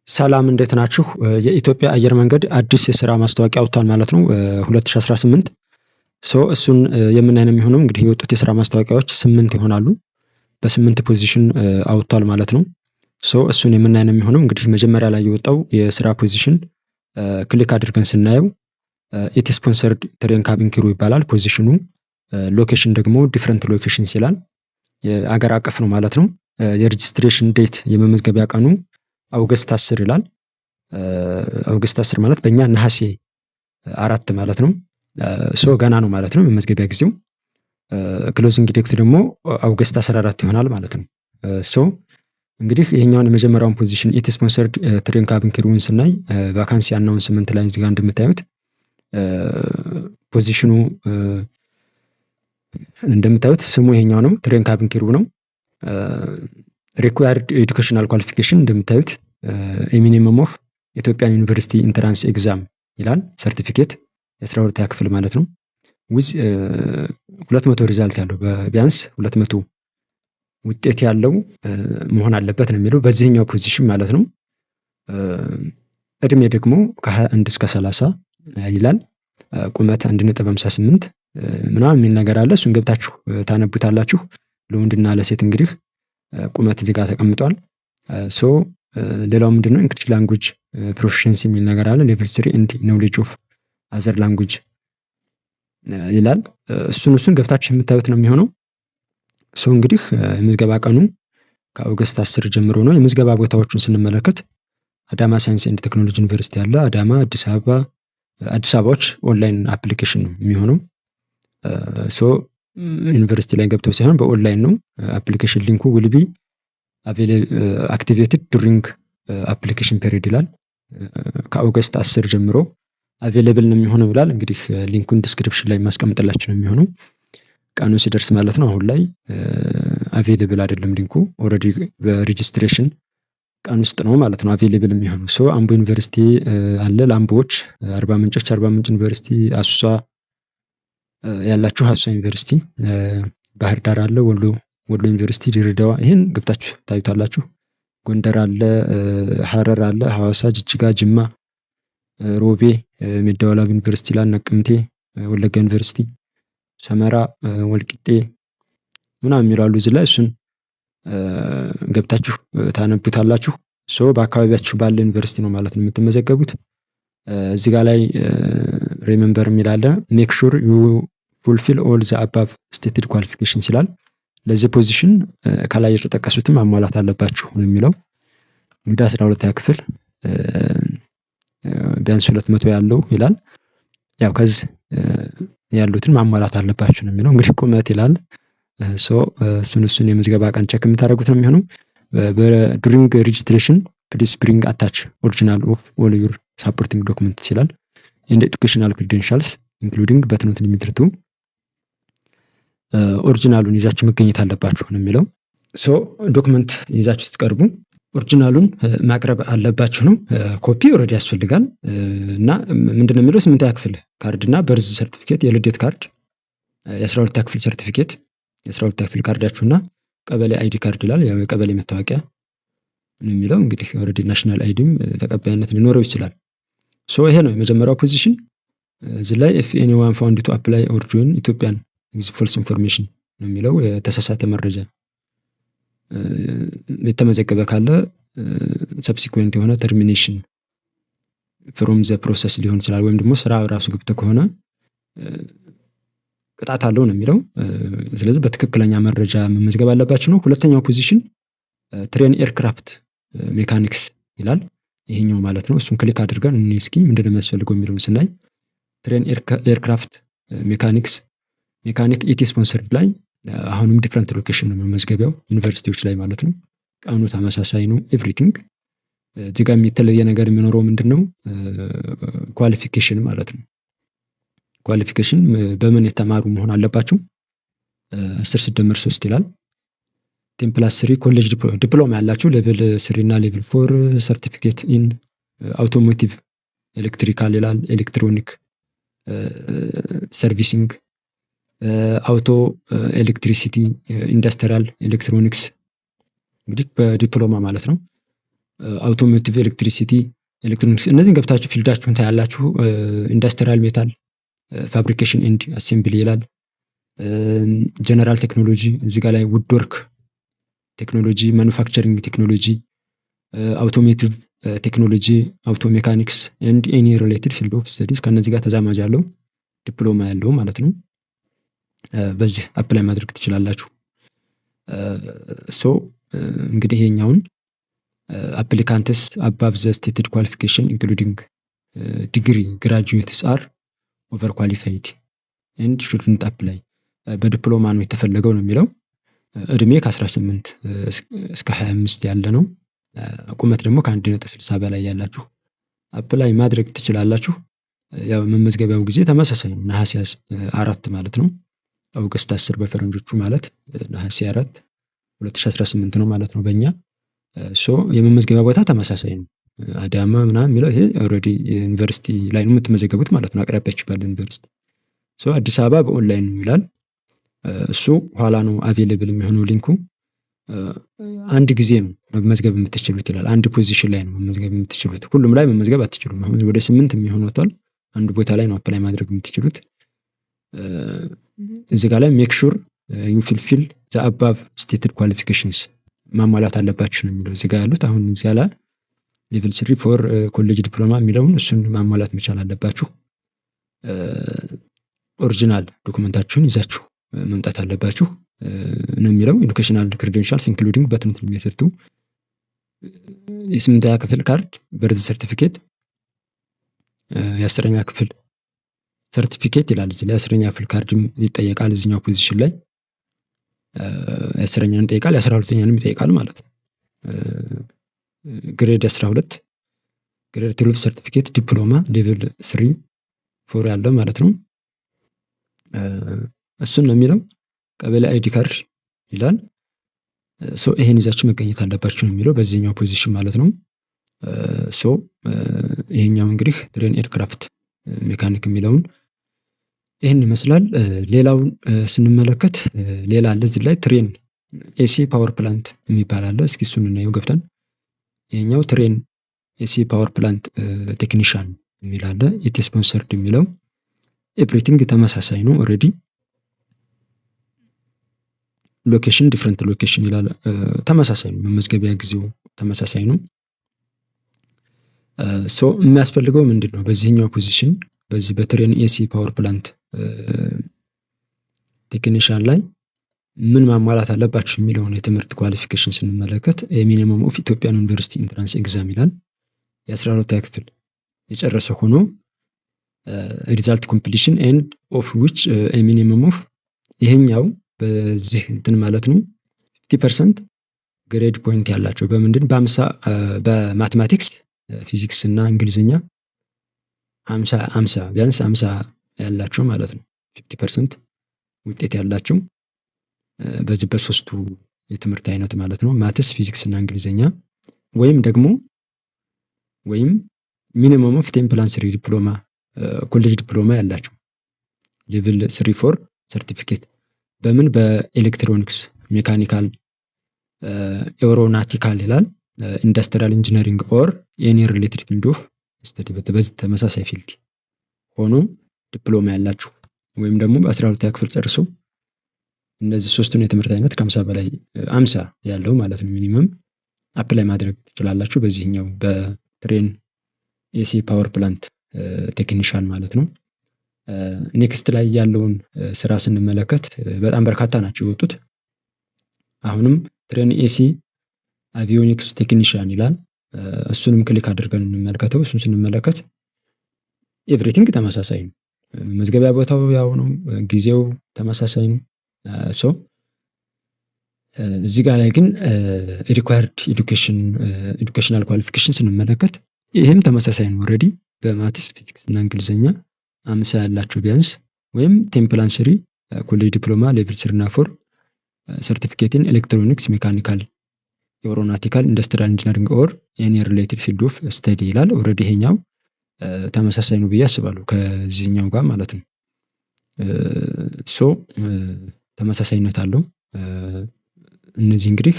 ሰላም እንዴት ናችሁ? የኢትዮጵያ አየር መንገድ አዲስ የስራ ማስታወቂያ አውጥቷል ማለት ነው 2018 እሱን የምናይ ነው የሚሆነው። እንግዲህ የወጡት የስራ ማስታወቂያዎች 8 ይሆናሉ። በ8 ፖዚሽን አውጥቷል ማለት ነው። እሱን የምናይ ነው የሚሆነው። እንግዲህ መጀመሪያ ላይ የወጣው የስራ ፖዚሽን ክሊክ አድርገን ስናየው ኢት ስፖንሰርድ ትሬን ካቢን ክሩ ይባላል ፖዚሽኑ። ሎኬሽን ደግሞ ዲፍረንት ሎኬሽንስ ይላል። የአገር አቀፍ ነው ማለት ነው። የሬጅስትሬሽን ዴት የመመዝገቢያ ቀኑ አውገስት 10 ይላል። አውገስት 10 ማለት በእኛ ነሐሴ 4 ማለት ነው። ገና ነው ማለት ነው የመመዝገቢያ ጊዜው። ክሎዚንግ ዴት ደግሞ አውገስት 14 ይሆናል ማለት ነው። እንግዲህ ይሄኛውን የመጀመሪያውን ፖዚሽን ኢት ስፖንሰርድ ትሬን ካቢን ክሩን ስናይ ቫካንሲ አናውንስመንት ላይ እዚህ ጋር እንደምታዩት ፖዚሽኑ እንደምታዩት ስሙ ይሄኛው ነው፣ ትሬን ካቢን ክሩ ነው። ሪኳየርድ ኤዱኬሽናል ኳሊፊኬሽን እንደምታዩት ሚኒመም ኦፍ ኢትዮጵያን ዩኒቨርሲቲ ኢንትራንስ ኤግዛም ይላል። ሰርቲፊኬት የ12ኛ ክፍል ማለት ነው። ዊዝ 200 ሪዛልት ያለው ቢያንስ 200 ውጤት ያለው መሆን አለበት ነው የሚለው በዚህኛው ፖዚሽን ማለት ነው። እድሜ ደግሞ ከ21 እስከ 30 ይላል። ቁመት 1.58 ምናምን የሚል ነገር አለ። እሱን ገብታችሁ ታነቡታላችሁ። ለወንድና ለሴት እንግዲህ ቁመት እዚህ ጋር ተቀምጧል። ሌላው ምንድነው እንግሊሽ ላንጉጅ ፕሮፊሸንሲ የሚል ነገር አለ። ሌቭል 3 ኤንድ ኖሌጅ ኦፍ አዘር ላንጉጅ ይላል። እሱን ገብታችሁ የምታዩት ነው የሚሆነው። እንግዲህ የምዝገባ ቀኑ ከአውገስት 10 ጀምሮ ነው። የምዝገባ ቦታዎቹን ስንመለከት አዳማ ሳይንስ ኤንድ ቴክኖሎጂ ዩኒቨርሲቲ አለ። አዳማ፣ አዲስ አበባዎች ኦንላይን አፕሊኬሽን ነው የሚሆነው። ዩኒቨርሲቲ ላይ ገብተው ሳይሆን በኦንላይን ነው። አፕሊኬሽን ሊንኩ ዊል ቢ አክቲቬትድ ዱሪንግ አፕሊኬሽን ፔሪድ ይላል። ከአውገስት 10 ጀምሮ አቬሌብል ነው የሚሆነው ይላል። እንግዲህ ሊንኩን ዲስክሪፕሽን ላይ ማስቀምጥላችሁ ነው የሚሆነው ቀኑ ሲደርስ ማለት ነው። አሁን ላይ አቬሌብል አይደለም ሊንኩ፣ ኦልሬዲ በሬጂስትሬሽን ቀን ውስጥ ነው ማለት ነው አቬሌብል የሚሆነው። አምቦ ዩኒቨርሲቲ አለ ለአምቦዎች፣ አርባ ምንጭ ዩኒቨርሲቲ፣ አሱሳ ያላችሁ አሱሳ ዩኒቨርሲቲ፣ ባህር ዳር አለ፣ ወሎ ዩኒቨርሲቲ፣ ድሬዳዋ ይሄን ገብታችሁ ታዩታላችሁ። ጎንደር አለ፣ ሐረር አለ፣ ሐዋሳ፣ ጅጅጋ፣ ጅማ፣ ሮቤ፣ ሜዳወላብ ዩኒቨርሲቲ ይላል፣ ነቀምቴ፣ ወለጋ ዩኒቨርሲቲ፣ ሰመራ፣ ወልቂጤ ምናምን የሚላሉ እዚህ ላይ እሱን ገብታችሁ ታነቡታላችሁ። በአካባቢያችሁ ባለ ዩኒቨርሲቲ ነው ማለት ነው የምትመዘገቡት። እዚህ ጋር ላይ ሪሜምበር የሚል አለ። ሜክ ሹር ዩ ፉልፊል ኦል ዘ አባቭ ስቴትድ ኳሊፊኬሽንስ ይላል። ለዚህ ፖዚሽን ከላይ የተጠቀሱትን ማሟላት አለባችሁ ነው የሚለው። እንግዲህ 12ኛ ክፍል ቢያንስ 200 ያለው ይላል። ያው ከዚህ ያሉትን ማሟላት አለባችሁ ነው የሚለው። እንግዲህ ቁመት ይላል። እሱን የምዝገባ ቀን ቼክ የምታደርጉት ነው የሚሆነው። ዱሪንግ ሬጅስትሬሽን ፕሊዝ ብሪንግ አታች ኦሪጂናል ኦፍ ኦል ዩር ሳፖርቲንግ ዶክመንትስ ይላል። ኤንድ ኤዱኬሽናል ክሬዴንሻልስ ኢንክሉዲንግ በት ኖት ሊሚትድ ቱ ኦሪጂናሉን ይዛችሁ መገኘት አለባችሁ ነው የሚለው። ዶክመንት ይዛችሁ ስትቀርቡ ኦሪጂናሉን ማቅረብ አለባችሁ ነው። ኮፒ ኦልሬዲ ያስፈልጋል እና ምንድነው የሚለው 8ኛ ክፍል ካርድ እና በርዝ ሰርቲፊኬት፣ የልደት ካርድ፣ የ12ኛ ክፍል ሰርቲፊኬት፣ የ12ኛ ክፍል ካርዳችሁና ቀበሌ አይዲ ካርድ ይላል። ያው የቀበሌ መታወቂያ ነው የሚለው። እንግዲህ ኦልሬዲ ናሽናል አይዲም ተቀባይነት ሊኖረው ይችላል። ይሄ ነው የመጀመሪያው ፖዚሽን። እዚህ ላይ ኢፍ ኤኒዋን ፋውንድ ቱ አፕላይ ኦር ጆይን ኢትዮጵያን ዊዝ ፎልስ ኢንፎርሜሽን ነው የሚለው። የተሳሳተ መረጃ የተመዘገበ ካለ ሰብሲኩዌንት የሆነ ተርሚኔሽን ፍሮም ዘ ፕሮሰስ ሊሆን ይችላል። ወይም ደግሞ ስራ ራሱ ገብቶ ከሆነ ቅጣት አለው ነው የሚለው። ስለዚህ በትክክለኛ መረጃ መመዝገብ አለባችሁ ነው። ሁለተኛው ፖዚሽን ትሬን ኤርክራፍት ሜካኒክስ ይላል። ይሄኛው ማለት ነው። እሱን ክሊክ አድርገን እስኪ ምንድነው የሚያስፈልገው የሚለውን ስናይ ትሬን ኤርክራፍት ሜካኒክ ኢቲ ስፖንሰርድ ላይ አሁንም ዲፍረንት ሎኬሽን ነው መመዝገቢያው ዩኒቨርሲቲዎች ላይ ማለት ነው። ቀኑ ተመሳሳይ ነው። ኤቭሪቲንግ እዚህ ጋር የተለየ ነገር የሚኖረው ምንድነው ኳሊፊኬሽን ማለት ነው። ኳሊፊኬሽን በምን የተማሩ መሆን አለባቸው? 10 ሲደመር 3 ይላል። 10+3 ኮሌጅ ዲፕሎማ ያላችሁ ሌቭል 3 እና ሌቭል 4 ሰርቲፊኬት ኢን አውቶሞቲቭ ኤሌክትሪካል ይላል። ኤሌክትሮኒክ ሰርቪሲንግ፣ አውቶ ኤሌክትሪሲቲ፣ ኢንዱስትሪያል ኤሌክትሮኒክስ እንግዲህ በዲፕሎማ ማለት ነው። አውቶሞቲቭ፣ ኤሌክትሪሲቲ፣ ኤሌክትሮኒክስ እነዚህን ገብታችሁ ፊልዳችሁን ታያላችሁ። ኢንዱስትሪያል ሜታል ፋብሪኬሽን ኤንድ አሴምብሊ ይላል። ጀነራል ቴክኖሎጂ እዚህ ጋር ላይ ውድ ወርክ ቴክኖሎጂ፣ ማኑፋክቸሪንግ ቴክኖሎጂ፣ አውቶሞቲቭ ቴክኖሎጂ፣ አውቶ ሜካኒክስ ኤንድ ኤኒ ሪሌትድ ፊልድ ኦፍ ስተዲስ ከእነዚህ ጋር ተዛማጅ ያለው ዲፕሎማ ያለው ማለት ነው። በዚህ አፕላይ ማድረግ ትችላላችሁ። ሶ እንግዲህ ይሄኛውን አፕሊካንትስ አባቭ ዘ ስቴትድ ኳሊፊኬሽን ኢንክሉዲንግ ዲግሪ ግራጁዌትስ አር ኦቨር ኳሊፋይድ ኤንድ ሹድንት አፕላይ። በዲፕሎማ ነው የተፈለገው ነው የሚለው። እድሜ ከ18 እስከ 25 ያለ ነው። ቁመት ደግሞ ከ1.60 በላይ ያላችሁ አፕላይ ማድረግ ትችላላችሁ። ያው መመዝገቢያው ጊዜ ተመሳሳይ ነው፣ ነሐሴ 4 ማለት ነው። ኦገስት 10 በፈረንጆቹ ማለት ነሐሴ 4 2018 ነው ማለት ነው በእኛ። ሶ የመመዝገቢያ ቦታ ተመሳሳይ ነው። አዳማ ምናምን የሚለው ይሄ ኦልሬዲ ዩኒቨርሲቲ ላይ ነው የምትመዘገቡት ማለት ነው፣ አቅራቢያችሁ ባለ ዩኒቨርሲቲ። ሶ አዲስ አበባ በኦንላይን ነው ይላል። እሱ ኋላ ነው አቬሌብል የሚሆነው ሊንኩ። አንድ ጊዜ ነው መመዝገብ የምትችሉት ይላል። አንድ ፖዚሽን ላይ ነው መመዝገብ የምትችሉት፣ ሁሉም ላይ መመዝገብ አትችሉም። አሁን ወደ 8 የሚሆን ወጥቷል። አንድ ቦታ ላይ ነው አፕላይ ማድረግ የምትችሉት። እዚህ ጋር ላይ ሜክ ሹር ዩ ፊልፊል ዘ አባቭ ስቴትድ ኳሊፊኬሽንስ ማሟላት አለባችሁ ነው የሚለው እዚህ ጋር ያሉት። አሁን እዚያ ላይ ሌቭል 3 ፎር ኮሌጅ ዲፕሎማ የሚለውን እሱን ማሟላት መቻል አለባችሁ። ኦሪጂናል ዶክመንታችሁን ይዛችሁ መምጣት አለባችሁ ነው የሚለው። ኤዱኬሽናል ክሬዴንሻልስ ኢንክሉዲንግ በትምህርት ቤት የ8ኛ ክፍል ካርድ፣ በርዝ ሰርቲፊኬት፣ የ10ኛ ክፍል ሰርቲፊኬት ይላል እዚህ ላይ። 10ኛ ክፍል ካርድም ይጠየቃል እዚህኛው ፖዚሽን ላይ። የ10ኛን ይጠይቃል፣ የ12ኛንም ይጠይቃል ማለት ነው። ግሬድ 12 ግሬድ 12 ሰርቲፊኬት፣ ዲፕሎማ ሌቭል 3 ፎር ያለው ማለት ነው። እሱን ነው የሚለው። ቀበሌ አይዲ ካርድ ይላል። ሶ ይሄን ይዛችሁ መገኘት አለባችሁ ነው የሚለው በዚህኛው ፖዚሽን ማለት ነው። ሶ ይሄኛው እንግዲህ ትሬን ኤርክራፍት ሜካኒክ የሚለውን ይህን ይመስላል። ሌላውን ስንመለከት ሌላ አለ እዚህ ላይ ትሬን ኤሲ ፓወር ፕላንት የሚባል አለ። እስኪ እሱን እናየው ገብተን። ይሄኛው ትሬን ኤሲ ፓወር ፕላንት ቴክኒሻን የሚል አለ። ኢት ስፖንሰርድ የሚለው ኤቭሪቲንግ ተመሳሳይ ነው ኦልሬዲ። ሎኬሽን ዲፍረንት ሎኬሽን ይላል። ተመሳሳይ ነው፣ መመዝገቢያ ጊዜው ተመሳሳይ ነው። ሶ የሚያስፈልገው ምንድን ነው በዚህኛው ፖዚሽን በዚህ በትሬን ኤሲ ፓወር ፕላንት ቴክኒሻን ላይ ምን ማሟላት አለባችሁ የሚለውን የትምህርት ኳሊፊኬሽን ስንመለከት የሚኒመም ኦፍ ኢትዮጵያን ዩኒቨርሲቲ ኢንትራንስ ኤግዛም ይላል። የ12ኛ ክፍል የጨረሰ ሆኖ ሪዛልት ኮምፕሊሽን ኤንድ ኦፍ ዊች ሚኒመም ኦፍ ይሄኛው በዚህ እንትን ማለት ነው 50% ግሬድ ፖይንት ያላቸው በምንድን በማቴማቲክስ ፊዚክስ እና እንግሊዝኛ 50 ቢያንስ 50 ያላቸው ማለት ነው። 50% ውጤት ያላቸው በዚህ በሶስቱ የትምህርት አይነት ማለት ነው፣ ማትስ፣ ፊዚክስ እና እንግሊዝኛ። ወይም ሚኒመም ኦፍ ቴምፕላን 3 ዲፕሎማ ኮሌጅ ዲፕሎማ ያላቸው ሌቭል 3 ሰርቲፊኬት በምን በኤሌክትሮኒክስ፣ ሜካኒካል፣ ኤሮናቲካል ይላል። ኢንዱስትሪያል ኢንጂነሪንግ ኦር ኤኒ ሪሌትድ ፊልድ ኦፍ ስተዲ በዚህ ተመሳሳይ ፊልድ ሆኖ ዲፕሎማ ያላችሁ ወይም ደግሞ በ12ኛ ክፍል ጨርሰው እነዚህ ሶስቱን የትምህርት አይነት ከ50 በላይ 50 ያለው ማለት ነው ሚኒመም አፕላይ ማድረግ ትችላላችሁ በዚህኛው በትሬን ኤሲ ፓወር ፕላንት ቴክኒሻን ማለት ነው። ኔክስት ላይ ያለውን ስራ ስንመለከት በጣም በርካታ ናቸው የወጡት። አሁንም ትሬን ኤሲ አቪዮኒክስ ቴክኒሻን ይላል። እሱንም ክሊክ አድርገን እንመለከተው። እሱን ስንመለከት ኤቭሪቲንግ ተመሳሳይ ነው። መዝገቢያ ቦታው ያው ነው፣ ጊዜው ተመሳሳይ ነው። ሶ እዚህ ጋር ላይ ግን ሪኳየርድ ኤዱኬሽናል ኳሊፊኬሽን ስንመለከት ይህም ተመሳሳይ ነው። ኦልሬዲ በማትስ፣ ፊዚክስ እና እንግሊዝኛ 50 ያላቸው ቢያንስ ወይም ቴምፕላን 3 ኮሌጅ ዲፕሎማ ሌቭል 3 እና 4 ሰርቲፊኬትን ኤሌክትሮኒክስ፣ ሜካኒካል፣ ኤሮናቲካል፣ ኢንዱስትሪያል ኢንጂነሪንግ ኦር ኤኒ ሪሌትድ ፊልድ ኦፍ ስተዲ ይላል። ኦልሬዲ ይሄኛው ተመሳሳይ ነው ብዬ አስባለሁ ከዚህኛው ጋር ማለት ነው። ሶ ተመሳሳይነት አለው። እነዚህ እንግዲህ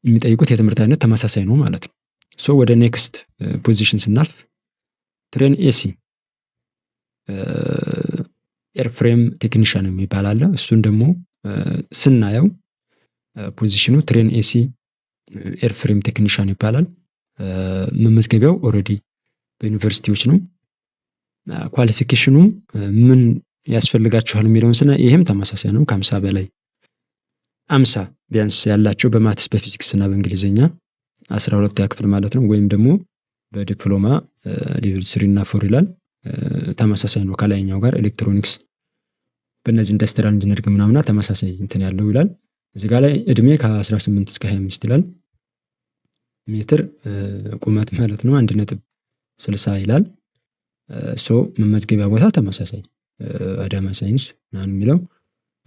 የሚጠይቁት የትምህርት አይነት ተመሳሳይ ነው ማለት ነው። ወደ ኔክስት ፖዚሽን ስናልፍ ትሬን ኤሲ ኤርፍሬም ቴክኒሻን የሚባል አለ። እሱን ደግሞ ስናየው ፖዚሽኑ ትሬን ኤሲ ኤርፍሬም ቴክኒሻን ይባላል። መመዝገቢያው ኦልሬዲ በዩኒቨርሲቲዎች ነው። ኳሊፊኬሽኑ ምን ያስፈልጋችኋል የሚለውን ስናይ ይሄም ተመሳሳይ ነው። ከ50 በላይ 50 ቢያንስ ያላቸው በማትስ በፊዚክስ እና በእንግሊዝኛ 12 ክፍል ማለት ነው። ወይም ደግሞ በዲፕሎማ ሌቭል 3 እና 4 ይላል። ተመሳሳይ ነው ከላይኛው ጋር። ኤሌክትሮኒክስ በእነዚህ ኢንዱስትሪያል ኢንጂነሪንግ ምናምና ተመሳሳይ እንትን ያለው ይላል። እዚህ ጋር ላይ እድሜ ከ18 እስከ 25 ይላል። ሜትር ቁመት ማለት ነው 1.60 ይላል። መመዝገቢያ ቦታ ተመሳሳይ አዳማ ሳይንስ ምናምን የሚለው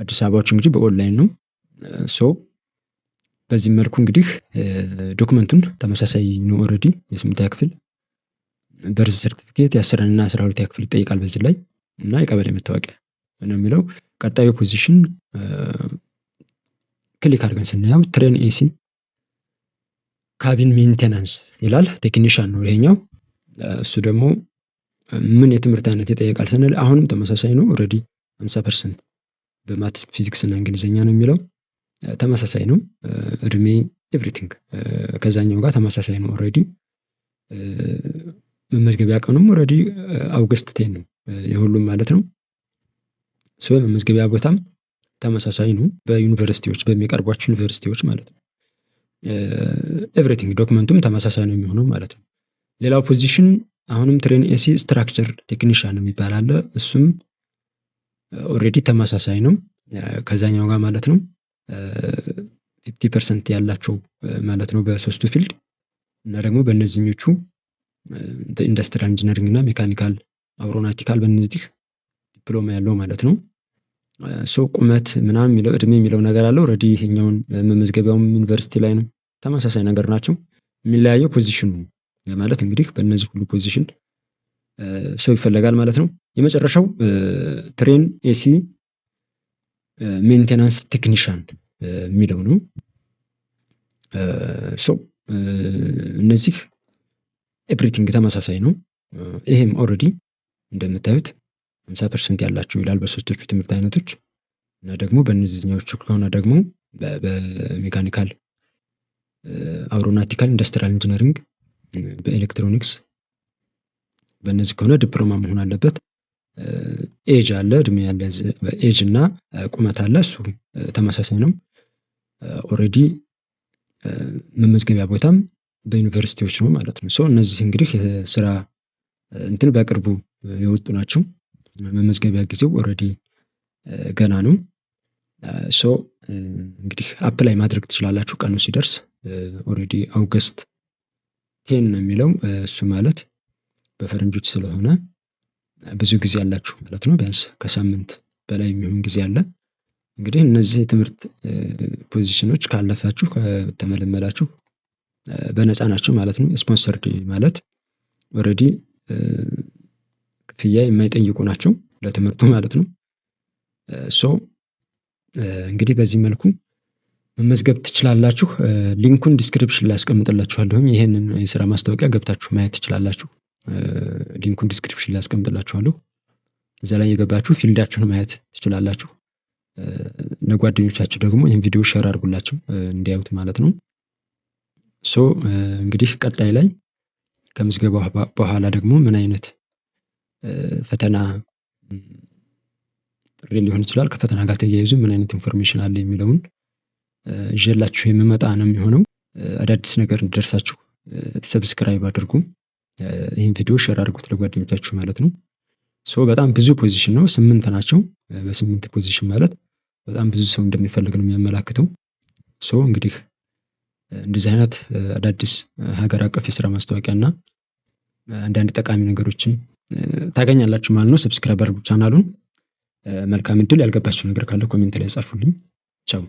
አዲስ አበባዎች እንግዲህ በኦንላይን ነው። በዚህ መልኩ እንግዲህ ዶክመንቱን ተመሳሳይ ነው። ኦልሬዲ የ8ኛ ክፍል በርዝ ሰርቲፊኬት የ10 እና 12ኛ ክፍል ይጠይቃል በዚህ ላይ እና የቀበሌ መታወቂያ ነው የሚለው። ቀጣዩ ፖዚሽን ክሊክ አድርገን ስናየው ትሬን ኤሲ ካቢን ሜንቴናንስ ይላል። ቴክኒሻን ነው ይሄኛው። እሱ ደግሞ ምን የትምህርት አይነት ይጠይቃል ስንል አሁንም ተመሳሳይ ነው። ኦልሬዲ 50% በማትስ ፊዚክስ እና እንግሊዝኛ ነው የሚለው። ተመሳሳይ ነው። እድሜ ኤቭሪቲንግ ከዛኛው ጋር ተመሳሳይ ነው። ኦልሬዲ መመዝገቢያ ቀኑም ኦልሬዲ አውገስት 10 ነው የሁሉም ማለት ነው። መመዝገቢያ ቦታም ተመሳሳይ ነው በዩኒቨርሲቲዎች በሚቀርቧቸው ዩኒቨርሲቲዎች ማለት ነው። ኤቭሪቲንግ ዶክመንቱም ተመሳሳይ ነው የሚሆነው ማለት ነው። ሌላው ፖዚሽን አሁንም ትሬን ኤሲ ስትራክቸር ቴክኒሻን የሚባል አለ። እሱም ኦልሬዲ ተመሳሳይ ነው ከዛኛው ጋር ማለት ነው። 50% ያላቸው ማለት ነው በሶስቱ ፊልድ እና ደግሞ በእነዚህኞቹ ኢንዱስትሪያል ኢንጂነሪንግ እና ሜካኒካል አውሮናቲካል በእነዚህ ዲፕሎማ ያለው ማለት ነው። ቁመት ምናምን የሚለው እድሜ የሚለው ነገር አለው። ኦልሬዲ ይሄኛውን መመዝገቢያውም ዩኒቨርሲቲ ላይ ነው። ተመሳሳይ ነገር ናቸው። የሚለያየው ፖዚሽኑ ማለት እንግዲህ በእነዚህ ሁሉ ፖዚሽን ሰው ይፈለጋል ማለት ነው። የመጨረሻው ትሬን ኤሲ ሜንቴናንስ ቴክኒሻን የሚለው ነው። እነዚህ ኤቭሪቲንግ ተመሳሳይ ነው። ይሄም ኦልሬዲ እንደምታዩት 50% ያላቸው ይላል በሶስቶቹ ትምህርት አይነቶች እና ደግሞ በእነዚህኛዎቹ ከሆነ ደግሞ በሜካኒካል አውሮናቲካል ኢንዱስትሪያል ኢንጂነሪንግ በኤሌክትሮኒክስ በእነዚህ ከሆነ ዲፕሎማ መሆን አለበት። ኤጅ አለ እድሜ ያለ ኤጅ እና ቁመት አለ። እሱ ተመሳሳይ ነው። ኦልሬዲ መመዝገቢያ ቦታም በዩኒቨርሲቲዎች ነው ማለት ነው። እነዚህ እንግዲህ የስራ እንትን በቅርቡ የወጡ ናቸው። መመዝገቢያ ጊዜው ኦልሬዲ ገና ነው። እንግዲህ አፕላይ ማድረግ ትችላላችሁ ቀኑ ሲደርስ። ኦልሬዲ አውገስት 10 ነው የሚለው። እሱ ማለት በፈረንጆች ስለሆነ ብዙ ጊዜ አላችሁ ማለት ነው። ቢያንስ ከሳምንት በላይ የሚሆን ጊዜ አለ። እንግዲህ እነዚህ የትምህርት ፖዚሽኖች ካለፋችሁ ከተመለመላችሁ በነፃ ናቸው ማለት ነው። ስፖንሰርድ ማለት ኦልሬዲ ክፍያ የማይጠይቁ ናቸው ለትምህርቱ ማለት ነው። እንግዲህ በዚህ መልኩ መመዝገብ ትችላላችሁ። ሊንኩን ዲስክሪፕሽን ላይ አስቀምጥላችኋለሁ። ይሄንን የስራ ማስታወቂያ ገብታችሁ ማየት ትችላላችሁ። ሊንኩን ዲስክሪፕሽን ላይ አስቀምጥላችኋለሁ። እዛ ላይ የገባችሁ ፊልዳችሁን ማየት ትችላላችሁ። ለጓደኞቻችሁ ደግሞ ይህን ቪዲዮ ሼር አድርጉላቸው እንዲያዩት ማለት ነው። እንግዲህ ቀጣይ ላይ ከምዝገባ በኋላ ደግሞ ምን አይነት ፈተና ጥሪ ሊሆን ይችላል፣ ከፈተና ጋር ተያይዞ ምን አይነት ኢንፎርሜሽን አለ የሚለውን ይዤላችሁ የምመጣ ነው የሚሆነው። አዳዲስ ነገር እንዲደርሳችሁ ሰብስክራይብ አድርጉ። ይህን ቪዲዮ ሼር አድርጉት ለጓደኞቻችሁ ማለት ነው። በጣም ብዙ ፖዚሽን ነው፣ 8 ናቸው። በ8 ፖዚሽን ማለት በጣም ብዙ ሰው እንደሚፈልግ ነው የሚያመላክተው። እንግዲህ እንደዚህ አይነት አዳዲስ ሀገር አቀፍ የስራ ማስታወቂያ እና አንዳንድ ጠቃሚ ነገሮችን ታገኛላችሁ ማለት ነው። ሰብስክራይብ አድርጉ ቻናሉን። መልካም እድል። ያልገባችሁ ነገር ካለ ኮሜንት ላይ ጻፉልኝ። ቻው።